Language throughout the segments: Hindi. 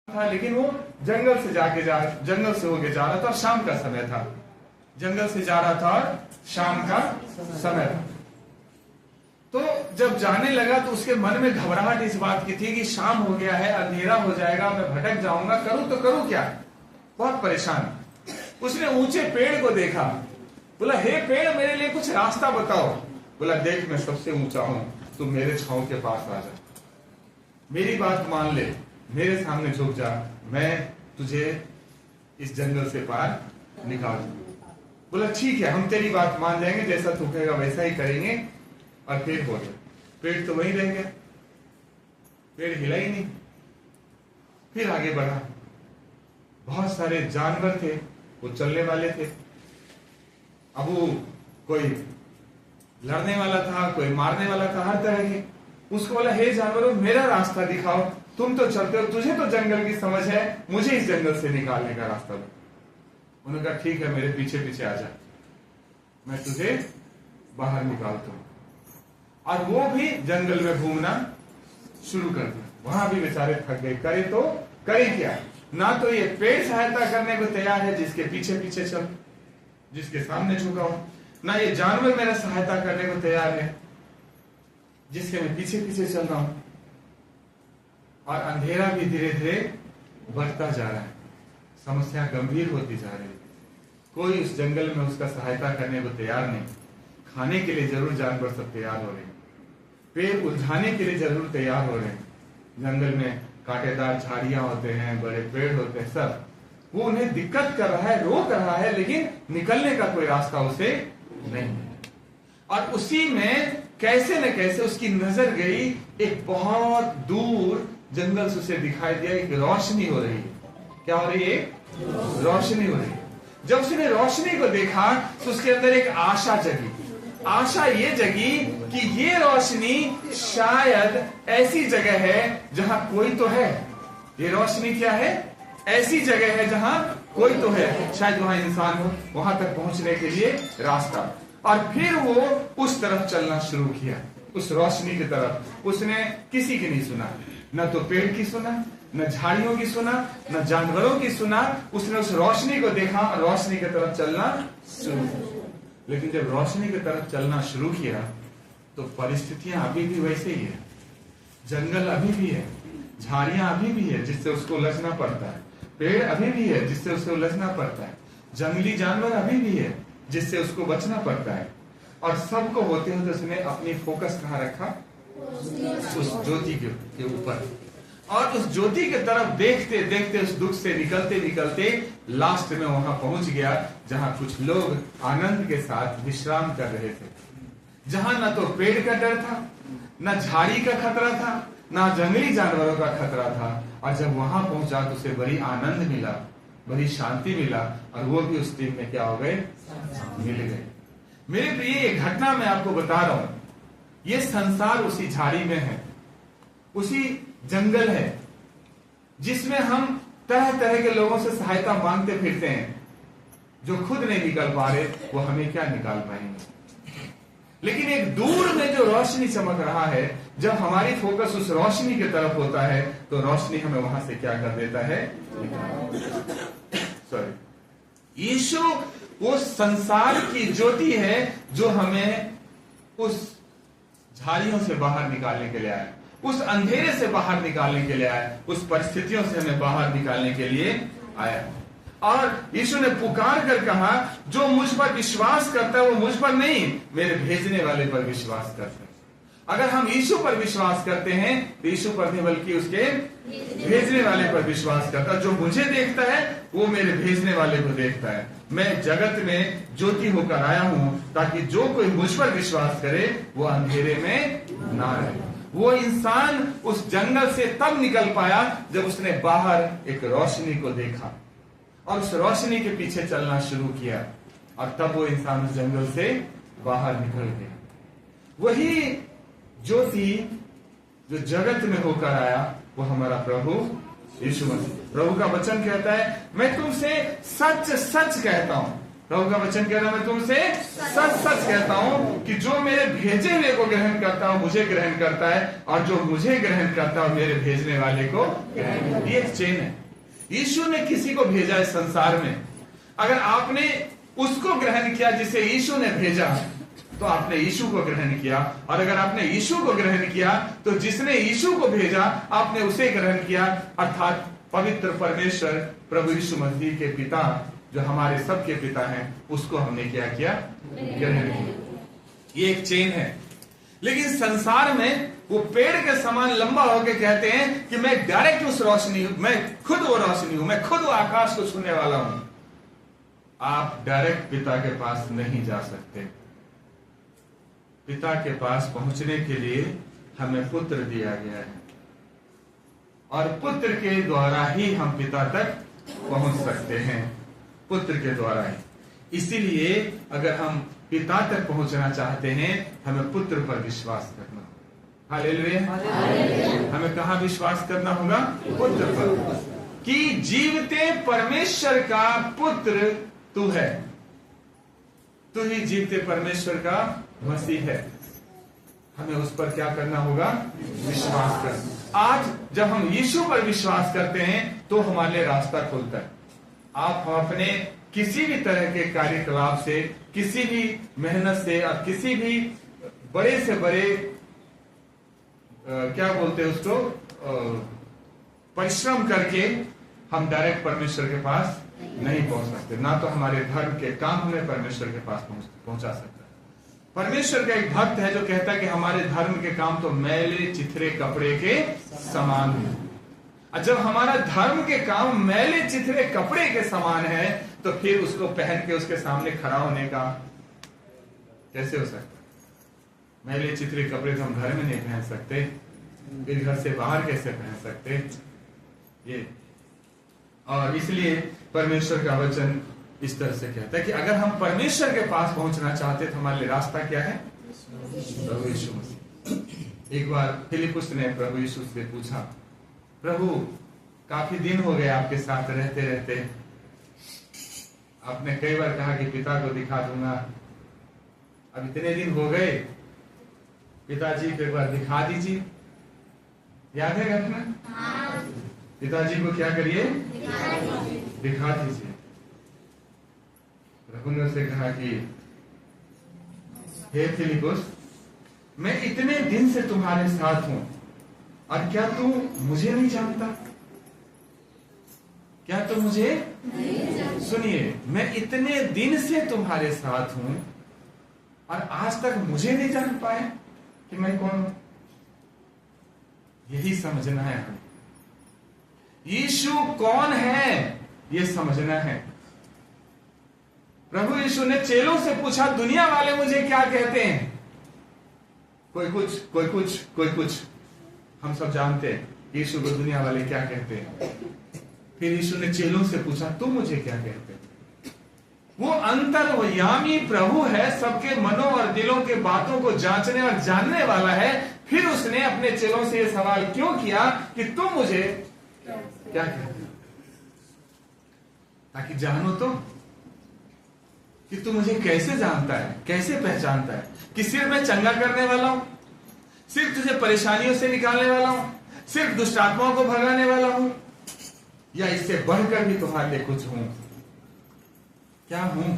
था, लेकिन वो जंगल से होके जा रहा था और शाम का समय था। जंगल से जा रहा था और शाम का समय था। तो जब जाने लगा तो उसके मन में घबराहट इस बात की थी कि शाम हो गया है, अंधेरा हो जाएगा, मैं भटक जाऊंगा, करूं तो करूं क्या। बहुत परेशान। उसने ऊंचे पेड़ को देखा, बोला हे पेड़ मेरे लिए कुछ रास्ता बताओ। बोला देख मैं सबसे ऊंचा हूं, तुम मेरे छांव के पास आ जा, मेरी बात मान ले, मेरे सामने झुक जा, मैं तुझे इस जंगल से पार निकाल दूंगा। बोला ठीक है, हम तेरी बात मान जाएंगे, जैसा तू कहेगा वैसा ही करेंगे। और फिर हो गया, पेड़ तो वहीं रह गया, पेड़ हिला ही नहीं। फिर आगे बढ़ा, बहुत सारे जानवर थे, वो चलने वाले थे। अब वो कोई लड़ने वाला था, कोई मारने वाला था, हर तरह के। उसको बोला हे जानवरों मेरा रास्ता दिखाओ, तुम तो चलते हो, तुझे तो जंगल की समझ है, मुझे इस जंगल से निकालने का रास्ता दो। उन्होंने कहा ठीक है, मेरे पीछे पीछे आ जा, मैं तुझे बाहर निकालता हूं। और वो भी जंगल में घूमना शुरू कर दिया। वहां भी बेचारे थक गए, करे तो करे क्या। ना तो ये पेड़ सहायता करने को तैयार है जिसके पीछे पीछे चल, जिसके सामने झुका हूं, ना ये जानवर मेरा सहायता करने को तैयार है जिसके मैं पीछे पीछे चल रहा हूं। और अंधेरा भी धीरे धीरे बढ़ता जा रहा है, समस्या गंभीर होती जा रही है। कोई उस जंगल में उसका सहायता करने को तैयार नहीं। खाने के लिए जरूर जानवर सब तैयार हो रहे हैं, पेड़ उलझाने के लिए जरूर तैयार हो रहे हैं। जंगल में कांटेदार झाड़ियां होते हैं, बड़े पेड़ होते हैं, सब वो उन्हें दिक्कत कर रहा है, रोक रहा है, लेकिन निकलने का कोई रास्ता उसे नहीं। और उसी में कैसे न कैसे उसकी नजर गई, एक बहुत दूर जंगल से उसे दिखाई दिया एक रोशनी हो रही है। क्या हो रही है? रोशनी हो रही है। जब उसने रोशनी को देखा तो उसके अंदर एक आशा जगी। आशा ये जगी कि ये रोशनी शायद ऐसी जगह है जहां कोई तो है। ये रोशनी क्या है? ऐसी जगह है जहां कोई तो है, शायद वहां इंसान हो, वहां तक पहुंचने के लिए रास्ता। और फिर वो उस तरफ चलना शुरू किया, उस रोशनी की तरफ। उसने किसी की नहीं सुना, न तो पेड़ की सुना, न झाड़ियों की सुना, न जानवरों की सुना। उसने उस रोशनी को देखा और रोशनी की तरफ चलना शुरू किया। लेकिन जब रोशनी की तरफ चलना शुरू किया तो परिस्थितियां अभी भी वैसे ही है। जंगल अभी भी है, झाड़ियां अभी भी है जिससे उसको उलझना पड़ता है, पेड़ अभी भी है जिससे उसको उलझना पड़ता है, जंगली जानवर अभी भी है जिससे उसको बचना पड़ता है। और सबको होते होते उसने अपनी फोकस कहाँ रखा? उस ज्योति के ऊपर। और उस ज्योति की तरफ देखते देखते उस दुख से निकलते निकलते लास्ट में वहां पहुंच गया जहां कुछ लोग आनंद के साथ विश्राम कर रहे थे, जहां न तो पेड़ का डर था, न झाड़ी का खतरा था, न जंगली जानवरों का खतरा था। और जब वहां पहुंचा तो उसे बड़ी आनंद मिला, बड़ी शांति मिला। और वो भी उस दिन में क्या हो गए? मिल गए। मेरे प्रिय, ये घटना मैं आपको बता रहा हूं, ये संसार उसी झाड़ी में है, उसी जंगल है जिसमें हम तरह तरह के लोगों से सहायता मांगते फिरते हैं। जो खुद नहीं निकल पा रहे वो हमें क्या निकाल पाएंगे। लेकिन एक दूर में जो रोशनी चमक रहा है, जब हमारी फोकस उस रोशनी की तरफ होता है तो रोशनी हमें वहां से क्या कर देता है? सॉरी, यीशु वो संसार की ज्योति है जो हमें उस झाड़ियों से बाहर निकालने के लिए आया, उस अंधेरे से बाहर निकालने के लिए आया, उस परिस्थितियों से हमें बाहर निकालने के लिए आया। और यीशु ने पुकार कर कहा, जो मुझ पर विश्वास करता है वो मुझ पर नहीं, मेरे भेजने वाले पर विश्वास करता है। अगर हम यीशु पर विश्वास करते हैं तो यीशु पर नहीं बल्कि उसके भेजने वाले पर विश्वास करता है। जो मुझे देखता है वो मेरे भेजने वाले को देखता है। मैं जगत में ज्योति होकर आया हूं ताकि जो कोई मुझ पर विश्वास करे वो अंधेरे में ना रहे। वो इंसान उस जंगल से तब निकल पाया जब उसने बाहर एक रोशनी को देखा और उस रोशनी के पीछे चलना शुरू किया, और तब वो इंसान उस जंगल से बाहर निकल गया। वही ज्योति जो जगत में होकर आया वो हमारा प्रभु यीशु मसीह। प्रभु का वचन कहता है, मैं तुमसे सच सच कहता हूं, प्रभु का वचन कह रहा, मैं तुमसे सच सच कहता हूं कि जो मेरे भेजे हुए को ग्रहण करता है मुझे ग्रहण करता है, और जो मुझे ग्रहण करता है मेरे भेजने वाले को ग्रहण। ये एक चेन है। यीशु ने किसी को भेजा इस संसार में, अगर आपने उसको ग्रहण किया जिसे यीशु ने भेजा तो आपने यीशु को ग्रहण किया, और अगर आपने यीशु को ग्रहण किया तो जिसने यीशु को भेजा आपने उसे ग्रहण किया, अर्थात पवित्र परमेश्वर प्रभु यीशु मसीह के पिता, जो हमारे सबके पिता हैं, उसको हमने क्या किया? ग्रहण किया। ये एक चेन है। लेकिन संसार में वो पेड़ के समान लंबा होकर कहते हैं कि मैं डायरेक्ट उस रोशनी हूं, मैं खुद वो रोशनी हूं, मैं खुद वो आकाश को छूने वाला हूं। आप डायरेक्ट पिता के पास नहीं जा सकते। पिता के पास पहुंचने के लिए हमें पुत्र दिया गया है, और पुत्र के द्वारा ही हम पिता तक पहुंच सकते हैं, पुत्र के द्वारा ही। इसीलिए अगर हम पिता तक पहुंचना चाहते हैं हमें पुत्र पर विश्वास करना होगा। हालेलुया। हमें कहां विश्वास करना होगा? पुत्र पर, कि जीवते परमेश्वर का पुत्र तू है, तू ही जीवते परमेश्वर का मसीह है। हमें उस पर क्या करना होगा? विश्वास करना। आज जब हम यीशु पर विश्वास करते हैं तो हमारे लिए रास्ता खुलता है। आप अपने किसी भी तरह के कार्यकलाप से, किसी भी मेहनत से, और किसी भी बड़े से बड़े क्या बोलते हैं उसको, परिश्रम करके हम डायरेक्ट परमेश्वर के पास नहीं पहुंच सकते। ना तो हमारे धर्म के काम हमें परमेश्वर के पास पहुंचा सकता है। परमेश्वर का एक भक्त है जो कहता है कि हमारे धर्म के काम तो मैले चिथरे कपड़े के समान है। और जब हमारा धर्म के काम मैले चिथरे कपड़े के समान है तो फिर उसको पहन के उसके सामने खड़ा होने का कैसे हो सकता है? मैले चिथरे कपड़े तो हम घर में नहीं पहन सकते, फिर घर से बाहर कैसे पहन सकते? ये, और इसलिए परमेश्वर का वचन इस तरह से कहता है कि अगर हम परमेश्वर के पास पहुंचना चाहते तो हमारे लिए रास्ता क्या है? प्रभु यीशु मसीह। एक बार फिलिपुस ने प्रभु यीशु से पूछा, प्रभु काफी दिन हो गए आपके साथ रहते रहते, आपने कई बार कहा कि पिता को दिखा दूंगा, अब इतने दिन हो गए, पिताजी को एक बार दिखा दीजिए। याद है घटना? पिताजी को क्या करिए? दिखा दीजिए। प्रभु ने उसे कहा कि हे फिलिपुस, मैं इतने दिन से तुम्हारे साथ हूं और क्या तू मुझे नहीं जानता? क्या तुम मुझे सुनिए, मैं इतने दिन से तुम्हारे साथ हूं और आज तक मुझे नहीं जान पाए कि मैं कौन हूं? यही समझना है हमें। यीशु कौन है ये समझना है। प्रभु यीशु ने चेलों से पूछा, दुनिया वाले मुझे क्या कहते हैं? कोई कुछ, कोई कुछ, कोई कुछ। हम सब जानते हैं यीशु को दुनिया वाले क्या कहते हैं। फिर यीशु ने चेलों से पूछा, तुम मुझे क्या कहते हैं? वो अंतर्यामी प्रभु है, सबके मनों और दिलों के बातों को जांचने और जानने वाला है। फिर उसने अपने चेलों से यह सवाल क्यों किया कि तुम मुझे क्या कहते हो? ताकि जानो तो कि तू मुझे कैसे जानता है, कैसे पहचानता है? कि सिर्फ मैं चंगा करने वाला हूं, सिर्फ तुझे परेशानियों से निकालने वाला हूं, सिर्फ दुष्ट आत्माओं को भगाने वाला हूं, या इससे बढ़कर भी तुम्हारे लिए कुछ हूं? क्या हूं?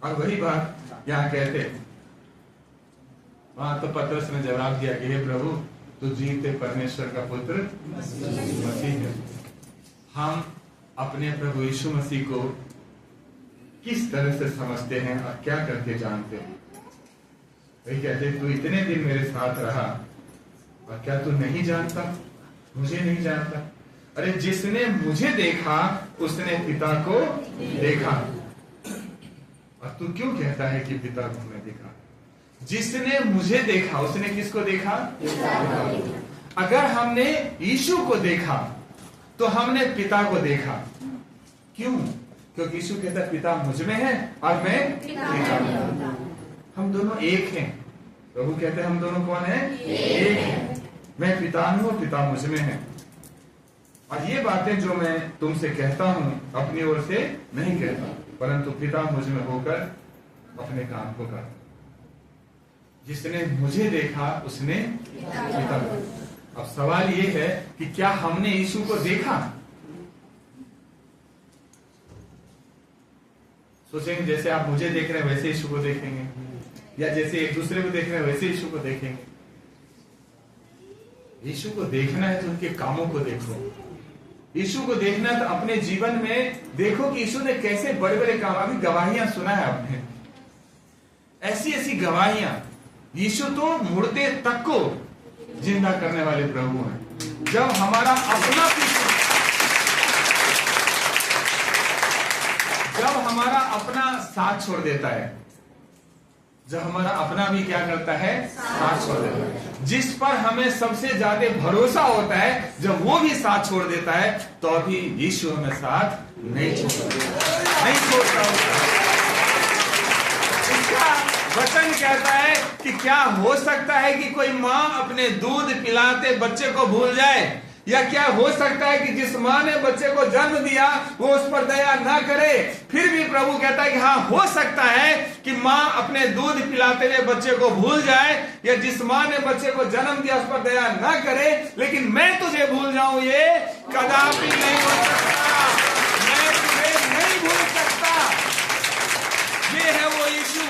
और वही बात यहां कहते, वहां तो पतरस ने जवाब दिया कि हे प्रभु, तू जीवते परमेश्वर का पुत्र मसीह है। हम अपने प्रभु यीशु मसीह को किस तरह से समझते हैं और क्या करके जानते हैं? वही कहते, तू इतने दिन मेरे साथ रहा और क्या तू नहीं जानता? मुझे नहीं जानता? अरे जिसने मुझे देखा उसने पिता को देखा। और तू क्यों कहता है कि पिता को मैं देखा? जिसने मुझे देखा उसने किसको देखा? अगर हमने यीशु को देखा तो हमने पिता को देखा। क्यों? क्योंकि यीशु कहता है पिता मुझ में है और मैं पिता में। हम दोनों एक हैं। प्रभु कहते हैं हम दोनों कौन है? एक हैं। मैं पिता में हूं, पिता मुझ में है। और ये बातें जो मैं तुमसे कहता हूं अपनी ओर से नहीं कहता, परंतु पिता मुझ में होकर अपने काम को करता। जिसने मुझे देखा उसने पिता को। अब सवाल ये है कि क्या हमने यीशु को देखा? सोचेंगे जैसे आप मुझे देख रहे हैं वैसे यीशु को देखेंगे, या जैसे एक दूसरे को देख रहे हैं वैसे यीशु को देखेंगे। यीशु को देखना है तो उनके कामों को देखो। यीशु को देखना है तो अपने जीवन में देखो कि यीशु ने कैसे बड़े बड़े काम। अभी गवाहियां सुना है आपने, ऐसी ऐसी गवाहियां। यीशु तो मुर्दे तक को जिंदा करने वाले प्रभु हैं। जब हमारा अपना जब हमारा अपना साथ छोड़ देता है, जब हमारा अपना भी क्या करता है, साथ छोड़ देता है, जिस पर हमें सबसे ज्यादा भरोसा होता है, जब वो भी साथ छोड़ देता है, तो अभी यीशु हमें साथ नहीं छोड़ता। इसका वचन कहता है कि क्या हो सकता है कि कोई माँ अपने दूध पिलाते बच्चे को भूल जाए, या क्या हो सकता है कि जिस माँ ने बच्चे को जन्म दिया वो उस पर दया ना करे? फिर भी प्रभु कहता है कि हाँ, हो सकता है कि माँ अपने दूध पिलाते हुए बच्चे को भूल जाए, या जिस माँ ने बच्चे को जन्म दिया उस पर दया ना करे, लेकिन मैं तुझे भूल जाऊं ये कदापि नहीं हो सकता। मैं तुझे नहीं भूल सकता। ये है वो यीशु,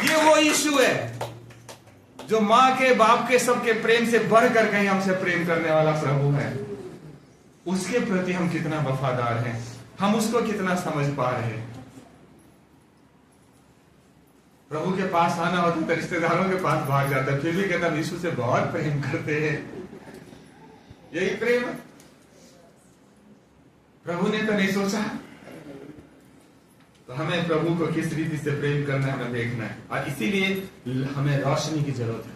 ये वो यीशु है जो मां के, बाप के, सबके प्रेम से बढ़कर कहीं हमसे प्रेम करने वाला प्रभु है। उसके प्रति हम कितना वफादार हैं, हम उसको कितना समझ पा रहे हैं। प्रभु के पास आना होता तो रिश्तेदारों के पास भाग जाता, फिर भी कहता यीशु से बहुत प्रेम करते हैं। यही प्रेम प्रभु ने तो नहीं सोचा। तो हमें प्रभु को किस रीति से प्रेम करना है, हमें देखना है। और इसीलिए हमें रोशनी की जरूरत है।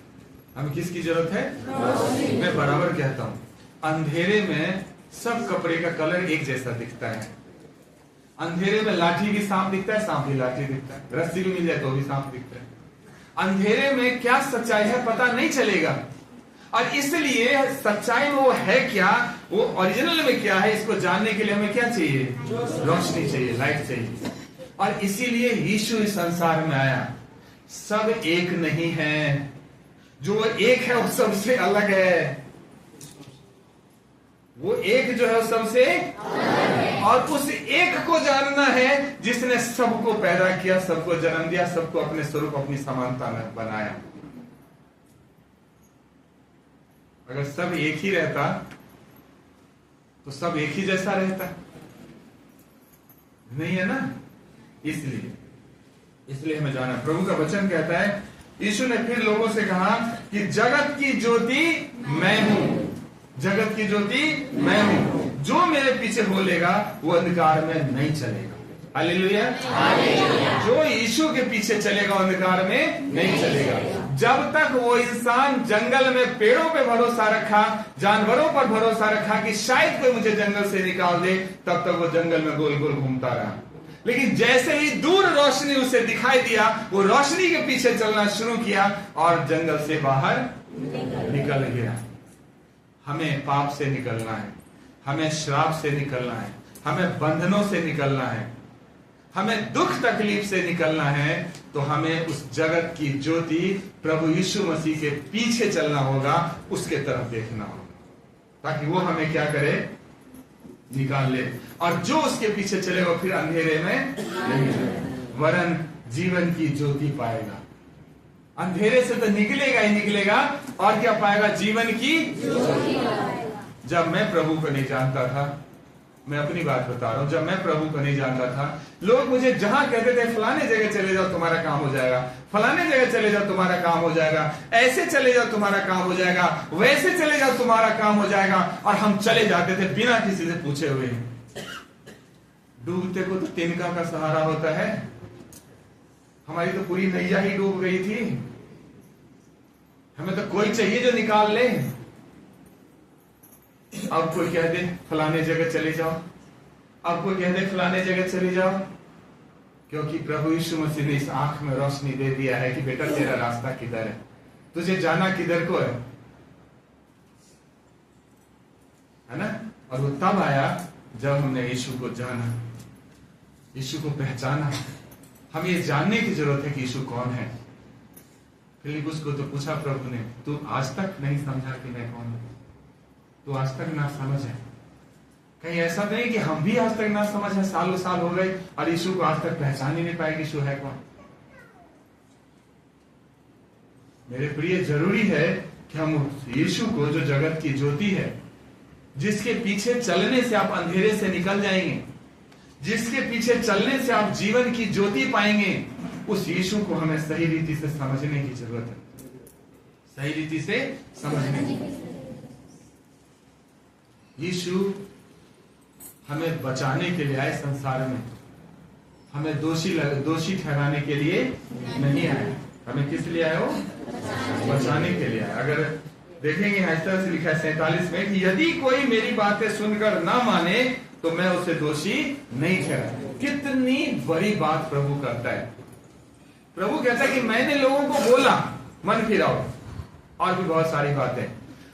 हमें किसकी जरूरत है? रोशनी। मैं बराबर कहता हूं, अंधेरे में सब कपड़े का कलर एक जैसा दिखता है। अंधेरे में लाठी भी सांप दिखता है, सांप भी लाठी दिखता है, रस्सी भी मिल जाए तो भी सांप दिखता है। अंधेरे में क्या सच्चाई है पता नहीं चलेगा, और इसलिए सच्चाई में वो है क्या, वो ओरिजिनल में क्या है, इसको जानने के लिए हमें क्या चाहिए? रोशनी चाहिए, लाइट चाहिए। और इसीलिए यीशु इस संसार में आया। सब एक नहीं है, जो एक है वो सबसे अलग है। वो एक जो है वो सबसे और उस एक को जानना है जिसने सबको पैदा किया, सबको जन्म दिया, सबको अपने स्वरूप, अपनी समानता में बनाया। अगर सब एक ही रहता तो सब एक ही जैसा रहता, नहीं है ना? इसलिए हमें जाना। प्रभु का वचन कहता है, यीशु ने फिर लोगों से कहा कि जगत की ज्योति मैं हूं, जगत की ज्योति मैं हूं। जो मेरे पीछे बोलेगा वो अंधकार में नहीं चलेगा। हालेलुया। जो यीशु के पीछे चलेगा अंधकार में नहीं चलेगा। जब तक वो इंसान जंगल में पेड़ों पे भरोसा रखा, जानवरों पर भरोसा रखा कि शायद कोई मुझे जंगल से निकाल दे, तब तक वो जंगल में गोल गोल घूमता रहा। लेकिन जैसे ही दूर रोशनी उसे दिखाई दिया, वो रोशनी के पीछे चलना शुरू किया और जंगल से बाहर निकल गया। हमें पाप से निकलना है, हमें श्राप से निकलना है, हमें बंधनों से निकलना है, हमें दुख तकलीफ से निकलना है। तो हमें उस जगत की ज्योति प्रभु यीशु मसीह के पीछे चलना होगा, उसके तरफ देखना होगा, ताकि वो हमें क्या करे? निकाल ले। और जो उसके पीछे चलेगा फिर अंधेरे में नहीं जाएगा, वरन जीवन की ज्योति पाएगा। अंधेरे से तो निकलेगा ही निकलेगा, और क्या पाएगा? जीवन की ज्योति। जब मैं प्रभु को नहीं जानता था, मैं अपनी बात बता रहा हूं, जब मैं प्रभु को नहीं जानता था, लोग मुझे जहां कहते थे फलाने जगह चले जाओ तुम्हारा काम हो जाएगा, फलाने जगह चले जाओ तुम्हारा काम हो जाएगा, ऐसे चले जाओ तुम्हारा काम हो जाएगा, वैसे चले जाओ तुम्हारा काम हो जाएगा, और हम चले जाते थे बिना किसी से पूछे हुए। डूबते को तो तिनका का सहारा होता है। हमारी तो पूरी नैया ही डूब गई थी। हमें तो कोई चाहिए जो निकाल ले। अब कोई कह दे फलाने जगह चले जाओ, अब कोई कह दे फलाने जगह चले जाओ, क्योंकि प्रभु यीशु मसीह ने इस आंख में रोशनी दे दिया है कि बेटा तेरा रास्ता किधर है, तुझे जाना किधर को है ना? और वो तब आया जब हमने यीशु को जाना, यीशु को पहचाना, हमें ये जानने की जरूरत है कि यीशु कौन है। फिलिपुस को तो पूछा प्रभु ने, तू आज तक नहीं समझा कि मैं कौन हूं? तू आज तक ना समझ है? कहीं ऐसा नहीं कि हम भी आज तक ना समझ है, सालों साल हो गए और यीशु को आज तक पहचान ही नहीं पाए कि यीशु है कौन? मेरे प्रिय, जरूरी है कि हम यीशु को, जो जगत की ज्योति है, जिसके पीछे चलने से आप अंधेरे से निकल जाएंगे, जिसके पीछे चलने से आप जीवन की ज्योति पाएंगे, उस यीशु को हमें सही रीति से समझने की जरूरत है। सही रीति से समझने की। यीशु हमें बचाने के लिए आए संसार में, हमें दोषी ठहराने के लिए नहीं आए। हमें किस लिए आए हो? बचाने के लिए आए। अगर देखेंगे इस तरह से लिखा है 47 में कि यदि कोई मेरी बातें सुनकर ना माने तो मैं उसे दोषी नहीं ठहरा। कितनी बड़ी बात प्रभु करता है। प्रभु कहता है कि मैंने लोगों को बोला मन फिराओ, और भी बहुत सारी बातें,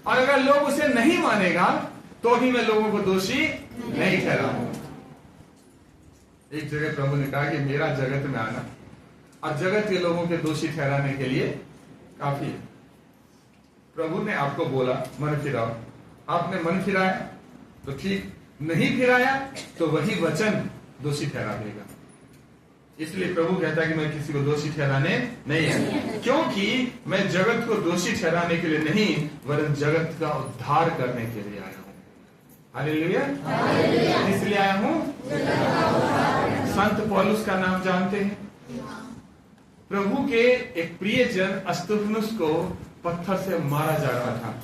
और अगर लोग उसे नहीं मानेगा तो भी मैं लोगों को दोषी नहीं ठहराऊंगा। एक जगह प्रभु ने कहा कि मेरा जगत में आना और जगत के लोगों के दोषी ठहराने के लिए काफी है। प्रभु ने आपको बोला मन फिराओ, आपने मन फिराया तो ठीक, नहीं फिराया तो वही वचन दोषी ठहरा देगा। इसलिए प्रभु कहता है कि मैं किसी को दोषी ठहराने नहीं आया, क्योंकि मैं जगत को दोषी ठहराने के लिए नहीं, वरन जगत का उद्धार करने के लिए आया हूं। हालेलुया। इसलिए आया हूं। संत पौलुस का नाम जानते हैं? प्रभु के एक प्रियजन अस्तिफनुस को पत्थर से मारा जा रहा था,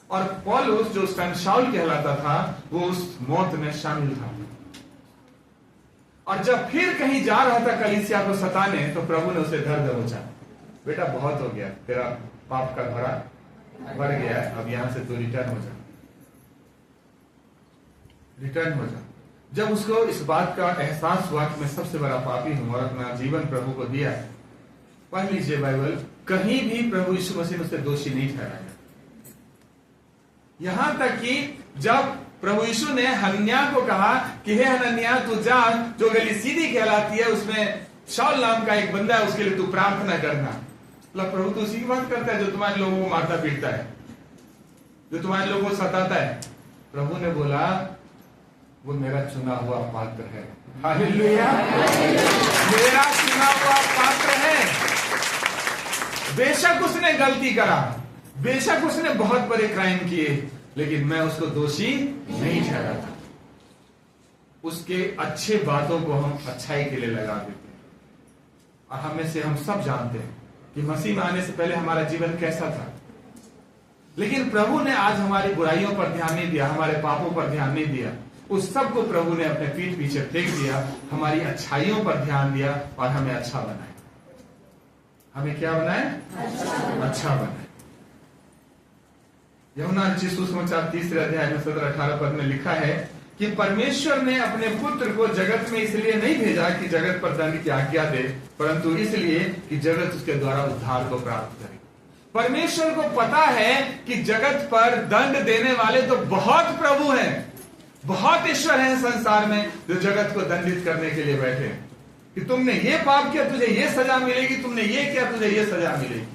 और पौलुस जो उस टाइम शाऊल कहलाता था, वो उस मौत में शामिल था। और जब फिर कहीं जा रहा था कलीसिया को सताने, तो प्रभु ने उसे धर दबोचा, बेटा बहुत हो गया, तेरा पाप का भरा बढ़ गया, अब यहां से तू रिटर्न हो जा, रिटर्न हो जा। जब उसको इस बात का एहसास हुआ कि मैं सबसे बड़ा पापी हूं और अपना जीवन प्रभु को दिया, पढ़ लीजिए बाइबल, कहीं भी प्रभु यीशु मसीह ने उसे दोषी नहीं ठहराया। यहां तक कि जब प्रभु यीशु ने हनन्याह को कहा कि हे हनन्याह, तू जा, जो गली सीधी कहलाती है उसमें शाऊल नाम का एक बंदा है, उसके लिए तू प्रार्थना करना। मतलब प्रभु तो उसी की बात करता है जो तुम्हारे लोगों को मारता पीटता है, जो तुम्हारे लोगों को सताता है। प्रभु ने बोला वो मेरा चुना हुआ पात्र है। हालेलुया। मेरा चुना हुआ पात्र है। बेशक उसने गलती करा, बेशक उसने बहुत बड़े क्राइम किए, लेकिन मैं उसको दोषी नहीं ठहराता। उसके अच्छे बातों को हम अच्छाई के लिए लगा देते हैं। और हम में से हम सब जानते हैं कि मसीह में आने से पहले हमारा जीवन कैसा था, लेकिन प्रभु ने आज हमारी बुराइयों पर ध्यान नहीं दिया, हमारे पापों पर ध्यान नहीं दिया। उस सब को प्रभु ने अपने पीठ पीछे फेंक दिया, हमारी अच्छाइयों पर ध्यान दिया और हमें अच्छा बनाया। हमें क्या बनाए? अच्छा बनाए। यूहन्ना सुसमाचार 3 अध्याय में 17-18 पद में लिखा है कि परमेश्वर ने अपने पुत्र को जगत में इसलिए नहीं भेजा कि जगत पर दंड की आज्ञा दे, परंतु इसलिए कि जगत उसके द्वारा उद्धार को प्राप्त करे। परमेश्वर को पता है कि जगत पर दंड देने वाले तो बहुत प्रभु हैं, बहुत ईश्वर हैं संसार में जो जगत को दंडित करने के लिए बैठे हैं कि तुमने ये पाप किया तुझे ये सजा मिलेगी, तुमने ये किया तुझे ये सजा मिलेगी।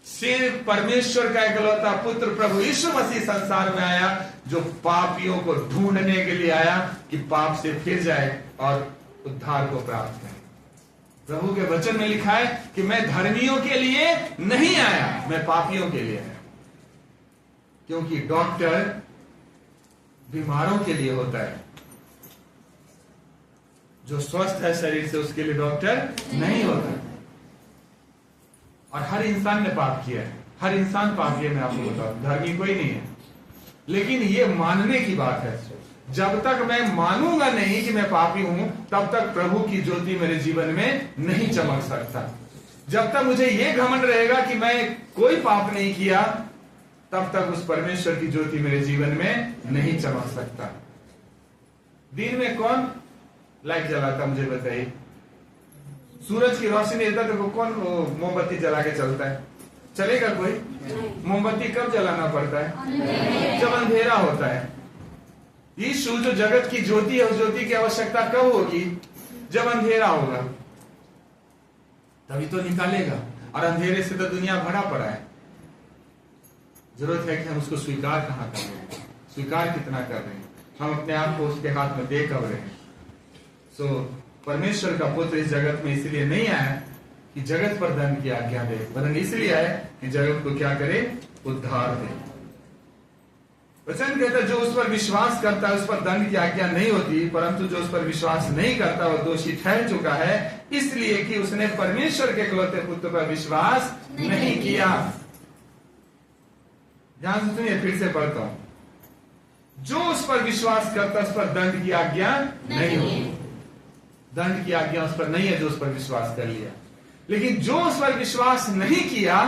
सिर्फ परमेश्वर का इकलौता पुत्र प्रभु यीशु मसीह संसार में आया, जो पापियों को ढूंढने के लिए आया कि पाप से फिर जाए और उद्धार को प्राप्त करे। प्रभु के वचन में लिखा है कि मैं धर्मियों के लिए नहीं आया, मैं पापियों के लिए आया। क्योंकि डॉक्टर बीमारों के लिए होता है, जो स्वस्थ है शरीर से उसके लिए डॉक्टर नहीं होता। और हर इंसान ने पाप किया है, हर इंसान पापी है। मैं आपको बताऊं, धर्मी कोई नहीं है, लेकिन ये मानने की बात है। जब तक मैं मानूंगा नहीं कि मैं पापी हूं, तब तक प्रभु की ज्योति मेरे जीवन में नहीं चमक सकता। जब तक मुझे यह घमंड रहेगा कि मैं कोई पाप नहीं किया, तब तक उस परमेश्वर की ज्योति मेरे जीवन में नहीं चमक सकता। दिन में कौन लाइट जलाता, मुझे बताइए? सूरज की रोशनी देता तो कौन मोमबत्ती जला के चलता है? चलेगा कोई? मोमबत्ती कब जलाना पड़ता है? जब अंधेरा होता है। यीशु जो जगत की ज्योति है, उस ज्योति की आवश्यकता कब होगी? जब अंधेरा होगा, तभी तो निकालेगा। और अंधेरे से तो दुनिया भरा पड़ा है। जरूरत है कि हम उसको स्वीकार कहाँ कर रहे हैं, स्वीकार कितना कर रहे हैं, हम अपने आप को उसके हाथ में दे कब रहे हैं। सो परमेश्वर का पुत्र इस जगत में इसलिए नहीं आया कि जगत पर दंड की आज्ञा दे, वरन इसलिए आया कि जगत को क्या करे? उद्धार दे। वचन कहता है जो उस पर विश्वास करता है उस पर दंड की आज्ञा नहीं होती, परंतु जो उस पर विश्वास नहीं करता वह दोषी ठहर चुका है, इसलिए कि उसने परमेश्वर के इकलौते पुत्र पर विश्वास नहीं किया। ध्यान से सुनिए, फिर से पढ़ता हूं। जो उस पर विश्वास करता है उस पर दंड की आज्ञा नहीं होती। दंड की आज्ञा उस पर नहीं है जो उस पर विश्वास कर लिया। लेकिन जो उस पर विश्वास नहीं किया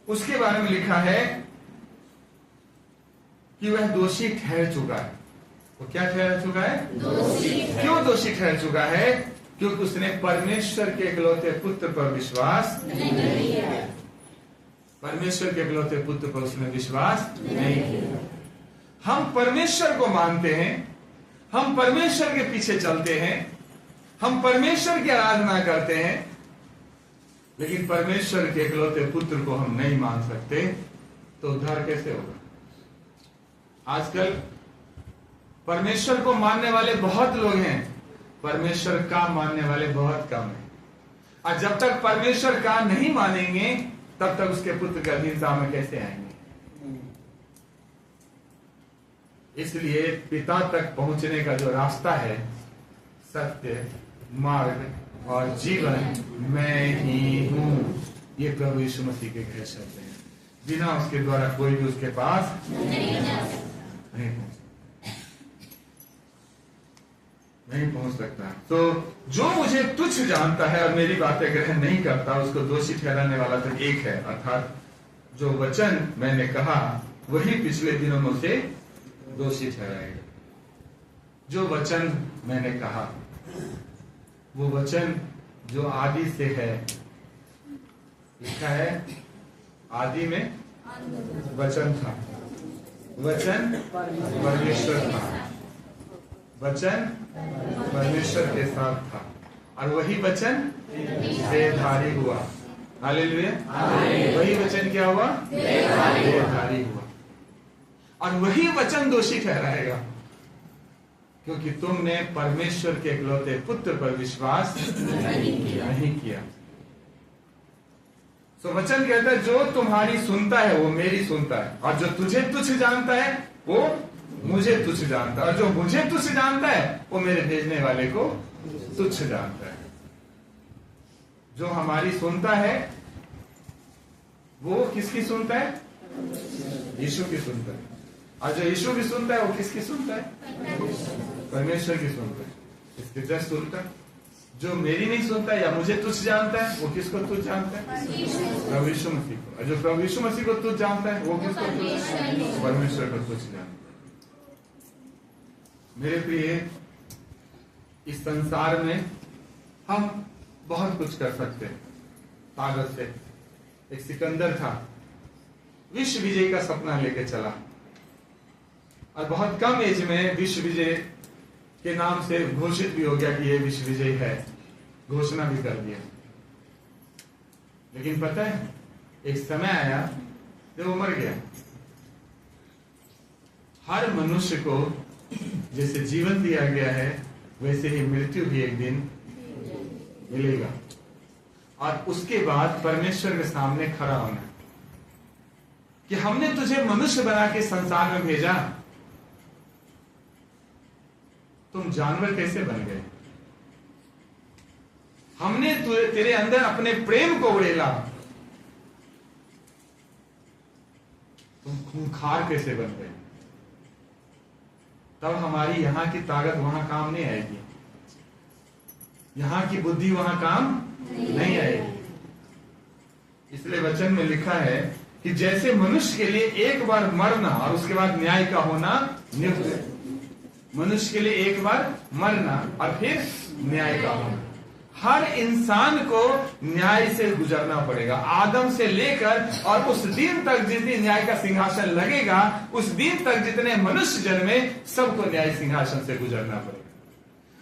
उसके बारे में लिखा है कि वह दोषी ठहर चुका है। वो क्या ठहर चुका है? दोषी। क्यों दोषी ठहर चुका है? क्योंकि उसने परमेश्वर के इकलौते पुत्र पर विश्वास नहीं किया। परमेश्वर के इकलौते पुत्र पर उसने विश्वास नहीं किया। हम परमेश्वर को मानते हैं, हम परमेश्वर के पीछे चलते हैं, हम परमेश्वर की आराधना करते हैं, लेकिन परमेश्वर के इकलौते पुत्र को हम नहीं मान सकते, तो उद्धार कैसे होगा? आजकल परमेश्वर को मानने वाले बहुत लोग हैं, परमेश्वर का मानने वाले बहुत कम हैं। और जब तक परमेश्वर का नहीं मानेंगे तब तक उसके पुत्र के अधीनता में कैसे आएंगे? इसलिए पिता तक पहुंचने का जो रास्ता है, सत्य, मार्ग और जीवन मैं ही हूं, ये प्रभु यीशु मसीह के कहे शब्द हैं। बिना उसके द्वारा कोई भी उसके पास नहीं पहुंच सकता। तो जो मुझे तुच्छ जानता है और मेरी बातें ग्रहण नहीं करता उसको दोषी ठहराने वाला तो एक है, अर्थात जो वचन मैंने कहा वही पिछले दिनों में उसे दोषी ठहराएगा। जो वचन मैंने कहा, वो वचन जो आदि से है, लिखा है आदि में वचन था, वचन परमेश्वर था, वचन परमेश्वर के साथ था, और वही वचन देहधारी हुआ। हालेलुया। वही वचन क्या हुआ? देहधारी हुआ। और वही वचन दोषी ठहराएगा, क्योंकि तुमने परमेश्वर के इकलौते पुत्र पर विश्वास नहीं किया। तो वचन कहता है जो तुम्हारी सुनता है वो मेरी सुनता है, और जो तुझे तुच्छ जानता है वो मुझे तुच्छ जानता है, और जो मुझे तुच्छ जानता है वो मेरे भेजने वाले को तुच्छ जानता है। जो हमारी सुनता है वो किसकी सुनता है? यीशु की सुनता है। और जो यीशु की सुनता है वो किसकी सुनता है? परमेश्वर की सुनता है। इसके जस्ट उल्टा, जो मेरी नहीं सुनता या मुझे तुच्छ जानता है वो किसको तुच्छ जानता है? प्रभु यीशु मसीह को। और जो प्रभु यीशु मसीह को तुच्छ जानता है वो किसको तुच्छ? परमेश्वर को तुच्छ जानता है। मेरे प्रिय, इस संसार में हम बहुत कुछ कर सकते हैं ताकत से। एक सिकंदर था, विश्व विजय का सपना लेके चला, और बहुत कम एज में विश्व विजय के नाम से घोषित भी हो गया कि ये विश्व विजय है, घोषणा भी कर दिया। लेकिन पता है एक समय आया जब वो मर गया। हर मनुष्य को जैसे जीवन दिया गया है वैसे ही मृत्यु भी एक दिन मिलेगा, और उसके बाद परमेश्वर के सामने खड़ा होना कि हमने तुझे मनुष्य बना के संसार में भेजा, तुम जानवर कैसे बन गए? हमने तेरे अंदर अपने प्रेम को उड़ेला, तुम खूंखार कैसे बन गए? तब हमारी यहां की ताकत वहां काम नहीं आएगी, यहां की बुद्धि वहां काम नहीं आएगी। इसलिए वचन में लिखा है कि जैसे मनुष्य के लिए एक बार मरना और उसके बाद न्याय का होना नियुक्त है, मनुष्य के लिए एक बार मरना और फिर न्याय का होना। हर इंसान को न्याय से गुजरना पड़ेगा, आदम से लेकर और उस दिन तक जितनी न्याय का सिंहासन लगेगा, उस दिन तक जितने मनुष्य जन्मे सबको न्याय सिंहासन से गुजरना पड़ेगा।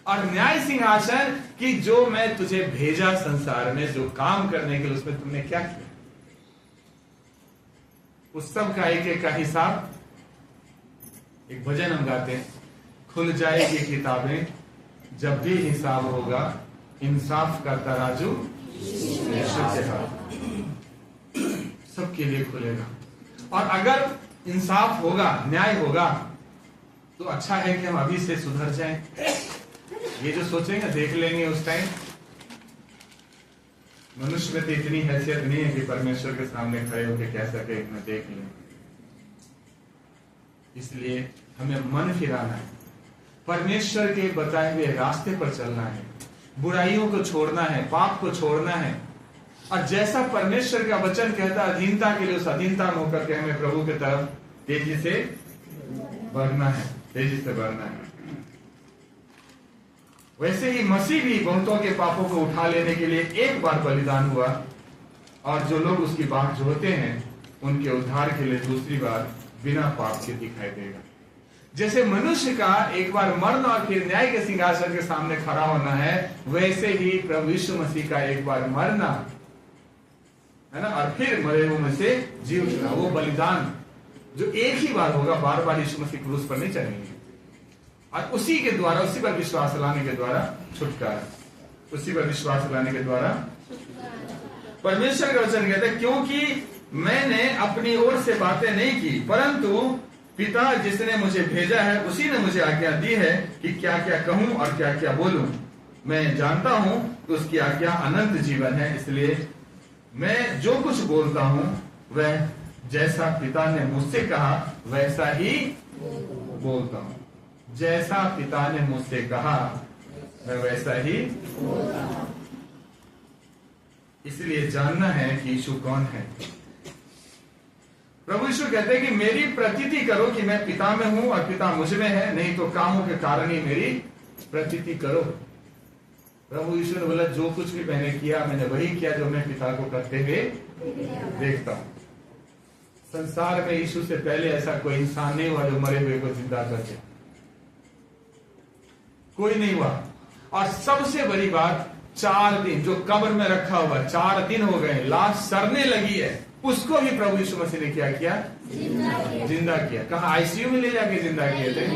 और न्याय सिंहासन की जो मैं तुझे भेजा संसार में जो काम करने के लिए, उसमें तुमने क्या किया, उस सब का एक का हिसाब। एक भजन हम गाते हैं, खुल जाएगी किताबें जब भी हिसाब होगा, इंसाफ का तराजू सबके लिए खुलेगा। और अगर इंसाफ होगा, न्याय होगा, तो अच्छा है कि हम अभी से सुधर जाएं। ये जो सोचेंगे देख लेंगे उस टाइम, मनुष्य में तो इतनी हैसियत नहीं है कि परमेश्वर के सामने खड़े होकर कह सके मैं देख लें। इसलिए हमें मन फिराना है, परमेश्वर के बताए हुए रास्ते पर चलना है, बुराइयों को छोड़ना है, पाप को छोड़ना है। और जैसा परमेश्वर का वचन कहता है अधीनता के लिए, उस अधीनता में होकर के हमें प्रभु की तरफ तेजी से बढ़ना है, तेजी से बढ़ना है। वैसे ही मसीह भी बहुतों के पापों को उठा लेने के लिए एक बार बलिदान हुआ, और जो लोग उसकी बात जोड़ते हैं उनके उद्धार के लिए दूसरी बार बिना पाप के दिखाई देगा। जैसे मनुष्य का एक बार मरना और फिर न्याय के सिंहासन के सामने खड़ा होना है, वैसे ही प्रभु यीशु मसीह का एक बार मरना है ना, और फिर मरे हुए में से जी उठना, वो बलिदान जो एक ही बार होगा, बार बार यीशु मसीह क्रूस पर नहीं चढ़ेंगे। और उसी के द्वारा, उसी पर विश्वास लाने के द्वारा छुटकारा, उसी पर विश्वास लाने के द्वारा। परमेश्वर का वचन कहता है, क्योंकि मैंने अपनी ओर से बातें नहीं की, परंतु पिता जिसने मुझे भेजा है उसी ने मुझे आज्ञा दी है कि क्या क्या कहूं और क्या क्या बोलूं। मैं जानता हूं कि उसकी आज्ञा अनंत जीवन है, इसलिए मैं जो कुछ बोलता हूं वह जैसा पिता ने मुझसे कहा वैसा ही बोलता हूं। जैसा पिता ने मुझसे कहा मैं वैसा ही बोलता हूं। इसलिए जानना है कि यीशु कौन है। प्रभु यीशु कहते हैं कि मेरी प्रतीति करो कि मैं पिता में हूं और पिता मुझ में है, नहीं तो कामों के कारण ही मेरी प्रतीति करो। प्रभु यीशु ने बोला जो कुछ भी मैंने किया, मैंने वही किया जो मैं पिता को करते हुए देखता हूं। संसार में यीशु से पहले ऐसा कोई इंसान नहीं हुआ जो मरे हुए को जिंदा कर दे, कोई नहीं हुआ। और सबसे बड़ी बात, 4 दिन जो कब्र में रखा हुआ, 4 दिन हो गए, लाश सड़ने लगी है, उसको भी प्रभु यीशु मसीह ने क्या किया, जिंदा किया। कहा आईसीयू में ले जाके जिंदा किए थे,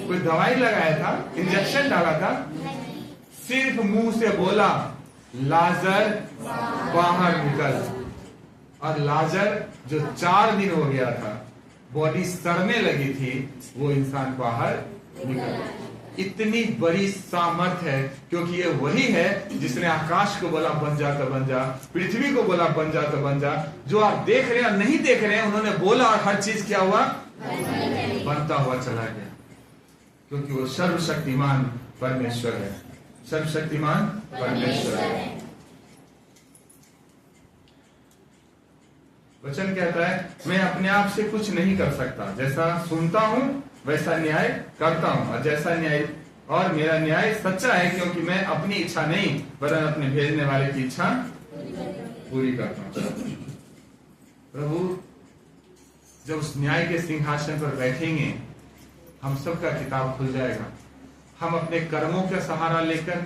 कोई दवाई लगाया था, इंजेक्शन डाला था, सिर्फ मुंह से बोला लाजर बाहर निकल। और लाजर जो 4 दिन हो गया था, बॉडी सड़ने लगी थी, वो इंसान बाहर निकल। इतनी बड़ी सामर्थ है, क्योंकि ये वही है जिसने आकाश को बोला बन जा तो बन जा, पृथ्वी को बोला बन जा तो बन जा। जो आप देख रहे हैं और नहीं देख रहे हैं, उन्होंने बोला और हर चीज क्या हुआ, बनता हुआ चला गया, क्योंकि वो सर्वशक्तिमान परमेश्वर है, सर्वशक्तिमान परमेश्वर है। वचन कहता है मैं अपने आप से कुछ नहीं कर सकता, जैसा सुनता हूं वैसा न्याय करता हूं, और जैसा न्याय, और मेरा न्याय सच्चा है, क्योंकि मैं अपनी इच्छा नहीं वरन अपने भेजने वाले की इच्छा पूरी करता हूं। प्रभु जब उस न्याय के सिंहासन पर बैठेंगे, हम सबका किताब खुल जाएगा। हम अपने कर्मों का सहारा लेकर,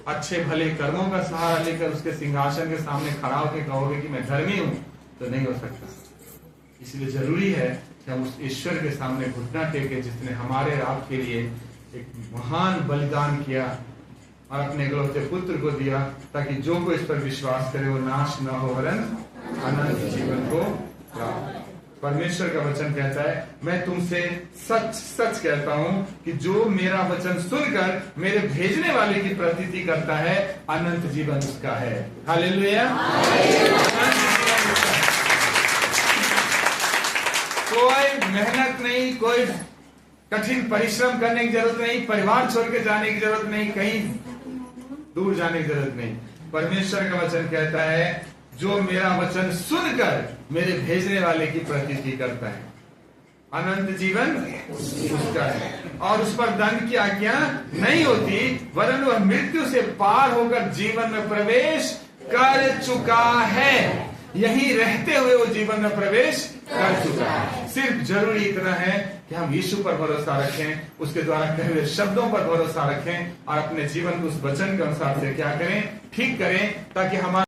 अच्छे भले कर्मों का सहारा लेकर उसके सिंहासन के सामने खड़ा होकर कहोगे कि मैं धर्मी हूं, तो नहीं हो सकता। इसलिए जरूरी है कि हम उस ईश्वर के सामने घुटना टेके, जिसने हमारे और आपके लिए एक महान बलिदान किया और अपने इकलौते पुत्र को दिया, ताकि जो कोई इस पर विश्वास करे वो नाश न हो वरन अनंत जीवन को प्राप्त। परमेश्वर का वचन कहता है मैं तुमसे सच सच कहता हूं कि जो मेरा वचन सुनकर मेरे भेजने वाले की प्रतीति करता है, अनंत जीवन उसका है। हालेलुया। कोई मेहनत नहीं, कोई कठिन परिश्रम करने की जरूरत नहीं, परिवार छोड़ के जाने की जरूरत नहीं, कहीं दूर जाने की जरूरत नहीं। परमेश्वर का वचन कहता है जो मेरा वचन सुनकर मेरे भेजने वाले की प्रतीति करता है। अनंत जीवन उसका है, और उस पर दंड की आज्ञा नहीं होती, वरन वह मृत्यु से पार होकर जीवन में प्रवेश कर चुका है। यही रहते हुए वो जीवन में प्रवेश कर चुका है। सिर्फ जरूरी इतना है कि हम यीशु पर भरोसा रखें, उसके द्वारा कहे हुए शब्दों पर भरोसा रखें और अपने जीवन को उस वचन के अनुसार से क्या करें, ठीक करें, ताकि हमारा